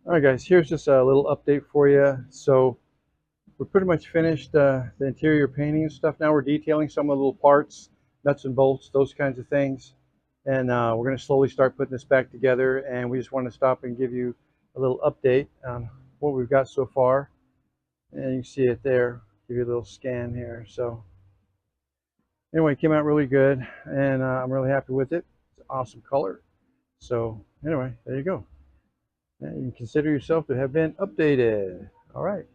All right, guys, here's just a little update for you. So we're pretty much finished the interior painting and stuff. Now we're detailing some of the little parts, nuts and bolts, those kinds of things. And we're going to slowly start putting this back together. And we just want to stop and give you a little update on what we've got so far. And you can see it there. Give you a little scan here. So anyway, it came out really good, and I'm really happy with it. It's an awesome color. So anyway, there you go. And you can consider yourself to have been updated. All right.